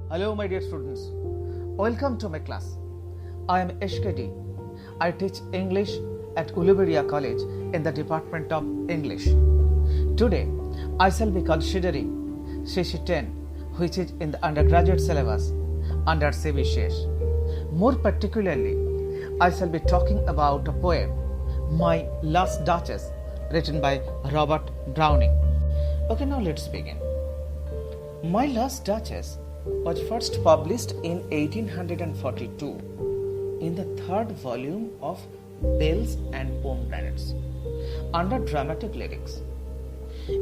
Hello my dear students, welcome to my class. I am HKD. I teach English at Uluberia College in the Department of English. Today, I shall be considering CC 10, which is in the undergraduate syllabus under CBCS. More particularly, I shall be talking about a poem, My Last Duchess, written by Robert Browning. Okay, now let's begin. My Last Duchess was first published in 1842 in the third volume of Bells and Pomegranates under dramatic lyrics.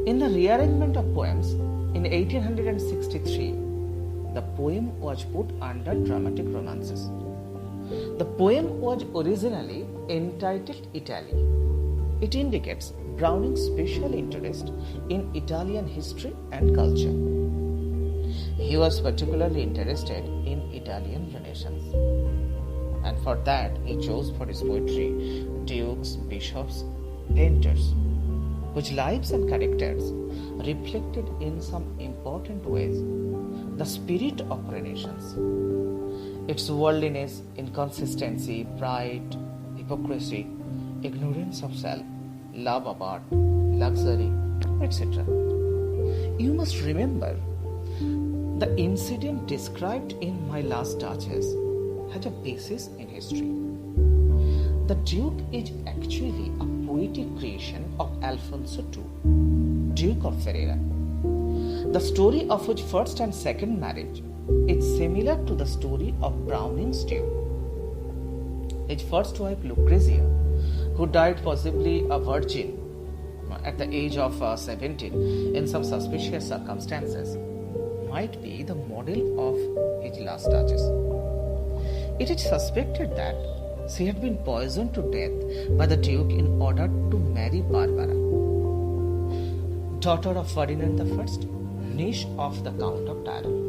In the rearrangement of poems in 1863, the poem was put under dramatic romances. The poem was originally entitled Italy. It indicates Browning's special interest in Italian history and culture. He was particularly interested in Italian Renaissance, and for that he chose for his poetry dukes, bishops, painters, whose lives and characters reflected in some important ways the spirit of Renaissance, its worldliness, inconsistency, pride, hypocrisy, ignorance of self, love of art, luxury, etc. You must remember, the incident described in My Last Duchess had a basis in history. The Duke is actually a poetic creation of Alfonso II, Duke of Ferrara. The story of which first and second marriage is similar to the story of Browning's Duke. His first wife Lucrezia, who died possibly a virgin at the age of 17 in some suspicious circumstances, might be the model of his last duchess. It is suspected that she had been poisoned to death by the Duke in order to marry Barbara, daughter of Ferdinand I, niece of the Count of Tyrol.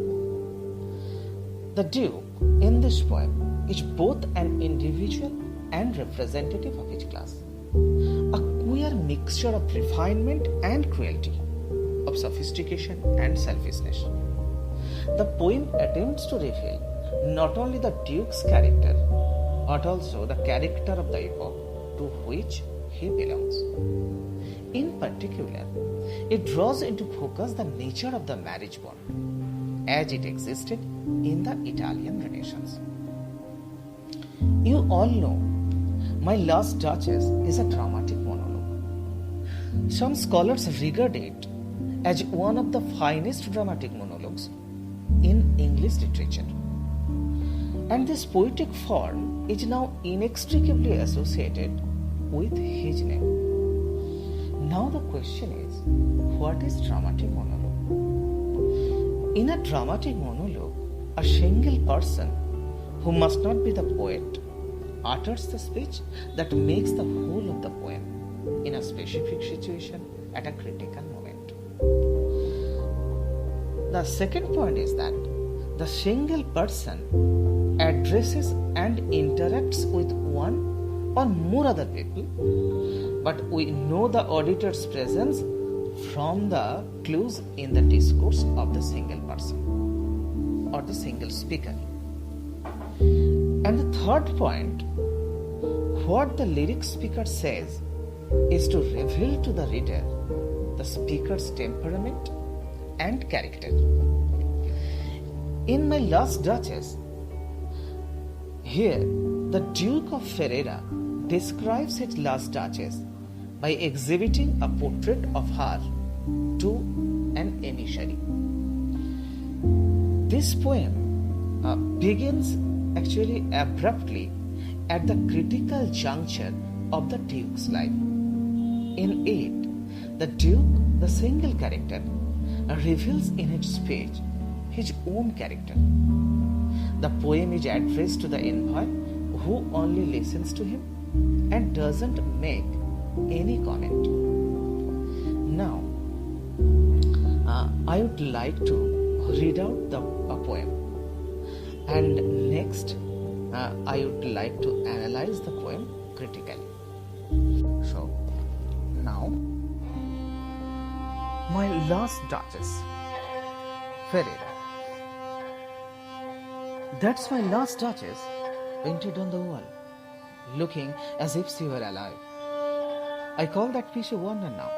The Duke in this poem is both an individual and representative of his class, a queer mixture of refinement and cruelty, of sophistication and selfishness. The poem attempts to reveal not only the Duke's character, but also the character of the epoch to which he belongs. In particular, it draws into focus the nature of the marriage bond as it existed in the Italian Renaissance. You all know My Last Duchess is a dramatic monologue. Some scholars regard it as one of the finest dramatic monologues in English literature. And this poetic form is now inextricably associated with his name. Now the question is, what is dramatic monologue? In a dramatic monologue, a single person, who must not be the poet, utters the speech that makes the whole of the poem in a specific situation at a critical moment. The second point is that the single person addresses and interacts with one or more other people, but we know the auditor's presence from the clues in the discourse of the single person or the single speaker. And the third point, what the lyric speaker says is to reveal to the reader the speaker's temperament and character. In My Last Duchess, here the Duke of Ferrara describes his last duchess by exhibiting a portrait of her to an emissary. This poem begins actually abruptly at the critical juncture of the Duke's life. In it, the Duke, the single character, reveals in its speech his own character. The poem is addressed to the envoy who only listens to him and doesn't make any comment. Now, I would like to read out the poem, and next I would like to analyze the poem critically. So, now, My Last Duchess, Ferrara. That's my last Duchess, painted on the wall, looking as if she were alive. I call that piece a wonder now.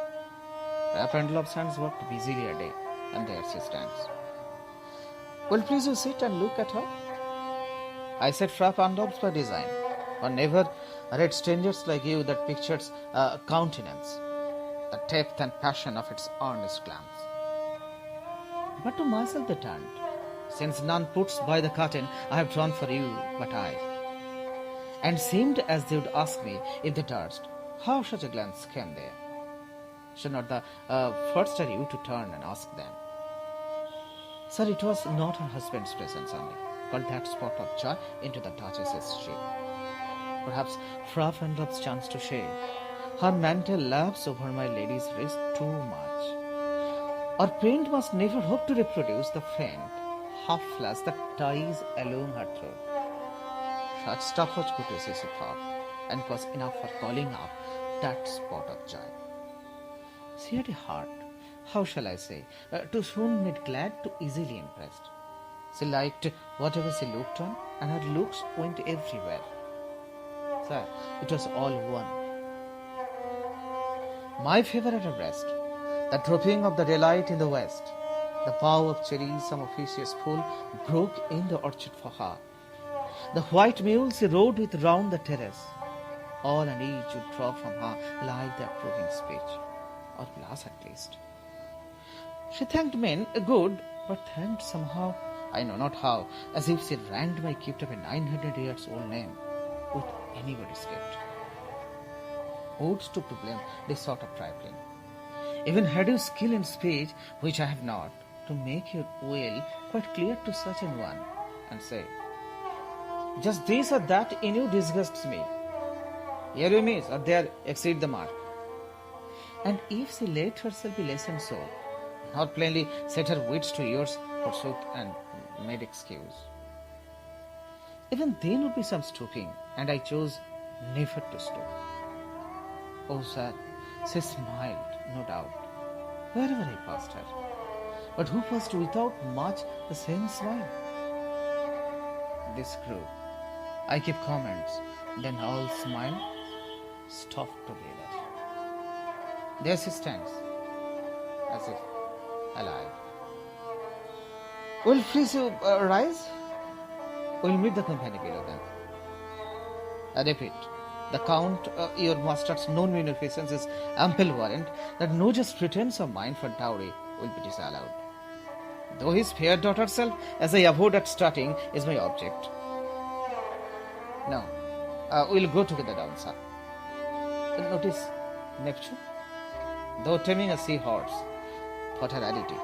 Rap and Love's hands worked busily a day, and there she stands. Well, please you sit and look at her. I said Fra Pandav's by design, for never read strangers like you that pictures a countenance, the depth and passion of its earnest glance. But to myself they turned, since none puts by the curtain I have drawn for you but I. And seemed as they would ask me, if they durst, how such a glance came there. Should not the first are you to turn and ask them? Sir, it was not her husband's presence only, called that spot of joy into the Duchess's cheek. Perhaps Fra Pandav's chance to shave. Her mantle laps over my lady's wrist too much. Or paint must never hope to reproduce the faint half flash that ties along her throat. Such stuff was courtesy, she thought, and was enough for calling up that spot of joy. She had a heart, how shall I say, too soon made glad, too easily impressed. She liked whatever she looked on, and her looks went everywhere. Sir, it was all one. My favour at her breast, the dropping of the daylight in the west, the bough of cherries some officious fool broke in the orchard for her, the white mules she rode with round the terrace, all and each would draw from her like the approving speech, or glass at least. She thanked men good, but thanked somehow, I know not how, as if she ranked my kept up a 900 years old name with anybody's gift. Who stood to blame this sort of trifling? Even had you skill in speech, which I have not, to make your will quite clear to such an one, and say, just this or that in you disgusts me. Here you miss, or there exceed the mark. And if she let herself be lessened so, not plainly set her wits to yours, forsooth, and made excuse. Even then would be some stooping, and I chose never to stoop. Oh, sir, she smiled, no doubt, wherever I passed her. But who passed without much the same smile? This grew. I keep comments, then all smile, stopped together. There she stands, as if alive. Will please you rise? We'll meet the company below then. I repeat, the Count, your master's known munificence is ample warrant that no just pretense of mine for dowry will be disallowed. Though his fair daughter self, as I avowed at starting, is my object. Now, we'll go together down, sir. Notice Neptune, though taming a seahorse, thought her rarity,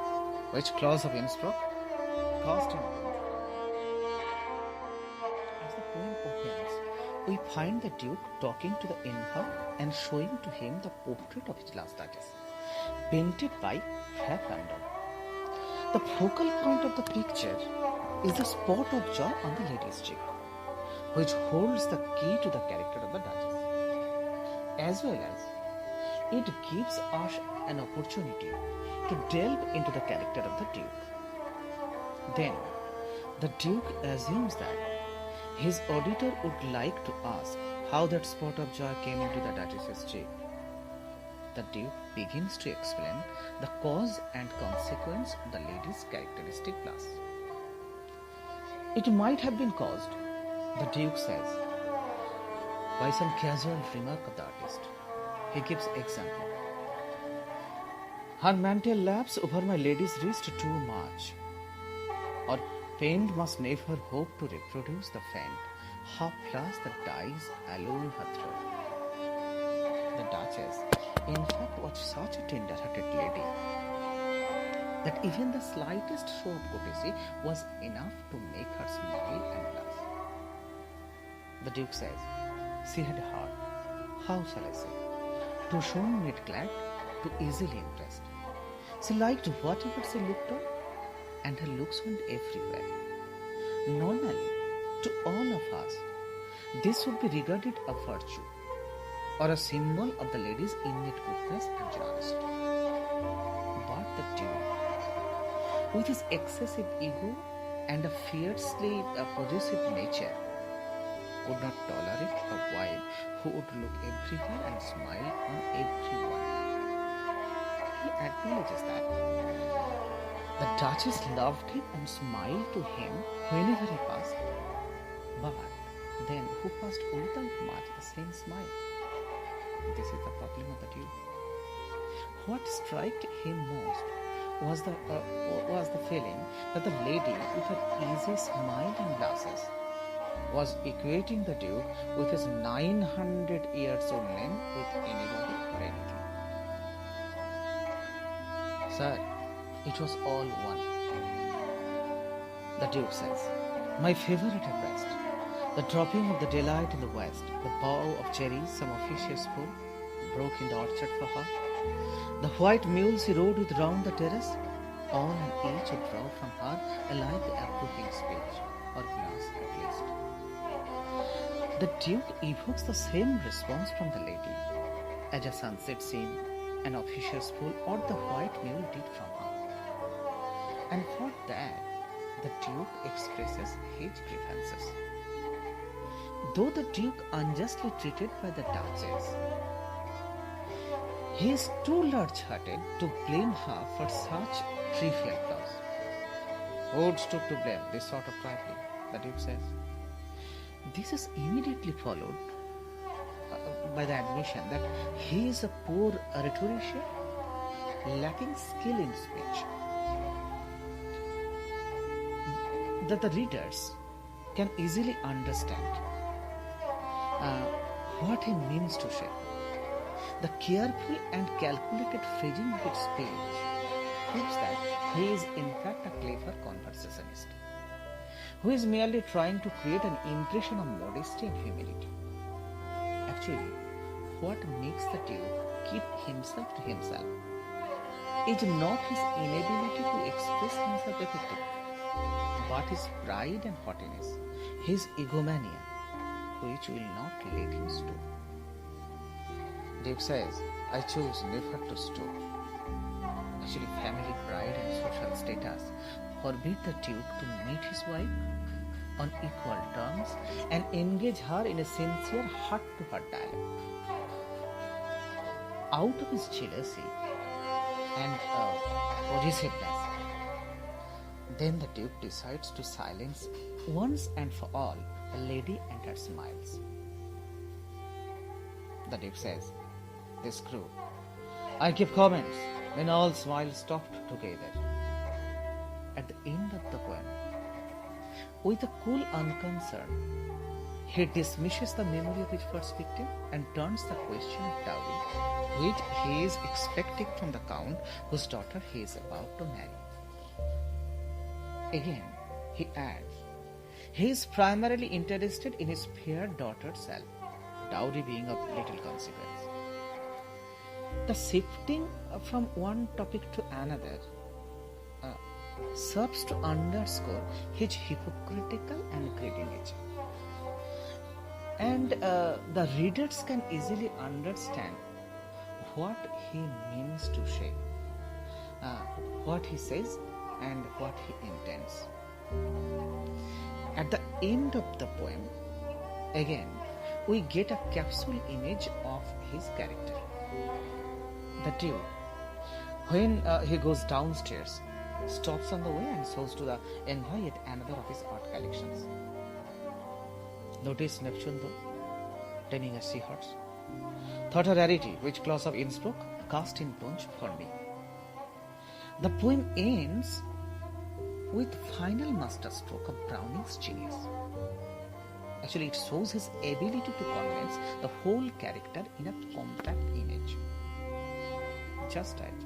which claws of Innsbruck caused him. As the poem opens, we find the Duke talking to the Inver and showing to him the portrait of his last Duchess, painted by Fra Pandolf. The focal point of the picture is the spot of joy on the lady's cheek, which holds the key to the character of the Duchess, as well as it gives us an opportunity to delve into the character of the Duke. Then, the Duke assumes that his auditor would like to ask how that spot of joy came into the Duchess's cheek. The Duke begins to explain the cause and consequence of the lady's characteristic blush. It might have been caused, the Duke says, by some casual remark of the artist. He gives example. Her mantle laps over my lady's wrist too much, or paint must never hope to reproduce the faint half flash that dies alone her throat. The Duchess, in fact, was such a tender-hearted lady that even the slightest show of courtesy was enough to make her smile and blush. The Duke says, she had a heart, how shall I say, too soon made glad, too easily impressed. She liked whatever she looked on, and her looks went everywhere. Normally, to all of us, this would be regarded a virtue, or a symbol of the lady's innate goodness and generosity. But the Duke, with his excessive ego, and a fiercely possessive nature would not tolerate a wife who would look everywhere and smile on everyone. He acknowledges that the Duchess loved him and smiled to him whenever he passed, but then who passed without much the same smile? This is the problem of the Duke. What struck him most was the feeling that the lady with her easy smile and glasses was equating the Duke with his 900 years old name with anybody or anything. Sir, it was all one. The Duke says, my favorite at best, the dropping of the daylight in the west, the bough of cherries some officious pull broke in the orchard for her, the white mules he rode with round the terrace, all and each would draw from her alike the approving speech, or glance at least. The Duke evokes the same response from the lady, as a sunset scene, an officious pool, or the white mule did from her. And for that, the Duke expresses his grievances. Though the Duke unjustly treated by the Duchess, he is too large-hearted to blame her for such trivial flaws. Who stood to blame this sort of trifling? The Duke says. This is immediately followed by the admission that he is a poor rhetorician, lacking skill in speech, that the readers can easily understand what he means to say. The careful and calculated phrasing of his speech proves that he is in fact a clever conversationalist, who is merely trying to create an impression of modesty and humility. Actually, what makes the Duke keep himself to himself is not his inability to express himself effectively, but his pride and haughtiness, his egomania, which will not let him stoop. Duke says, I choose never to stoop. Actually, family pride and social status forbid the Duke to meet his wife on equal terms and engage her in a sincere heart-to-heart dialogue. Out of his jealousy and possessiveness, then the Duke decides to silence once and for all the lady and her smiles. The Duke says, this grew. I give comments when all smiles stopped together. At the end of the poem, with a cool unconcern, he dismisses the memory of his first victim and turns the question of dowry, which he is expecting from the count whose daughter he is about to marry. Again, he adds, he is primarily interested in his fair daughter's self, dowry being of little consequence. The shifting from one topic to another serves to underscore his hypocritical and greedy nature. And the readers can easily understand what he means to say, what he says and what he intends. At the end of the poem, again, we get a capsule image of his character. The Duke, when he goes downstairs, stops on the way and shows to the envoy yet another of his art collections. Notice Neptune though, taming a seahorse. Thought a rarity which Claus of Innsbruck cast in bronze for me. The poem ends with final masterstroke of Browning's genius. Actually, it shows his ability to condense the whole character in a compact image. Just as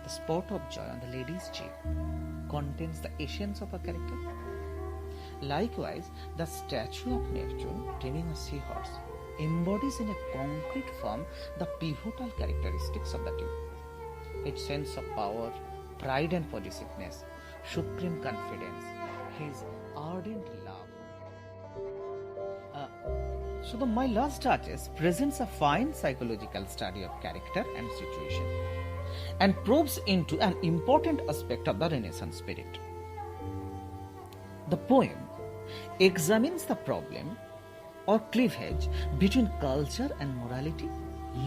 the spot of joy on the lady's cheek contains the essence of a character, likewise, the statue of Neptune taming a seahorse embodies in a concrete form the pivotal characteristics of the Duke. Its sense of power, pride and possessiveness, supreme confidence, his ardent love. So the My Lost Duchess presents a fine psychological study of character and situation and probes into an important aspect of the Renaissance spirit. The poem examines the problem or cleavage between culture and morality,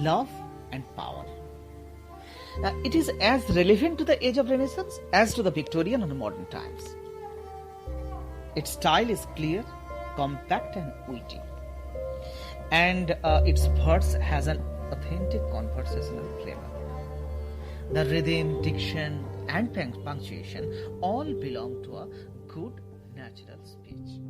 love and power. It is as relevant to the age of Renaissance as to the Victorian and modern times. Its style is clear, compact and witty, and its verse has an authentic conversational flavor. The rhythm, diction and punctuation all belong to a good natural speech.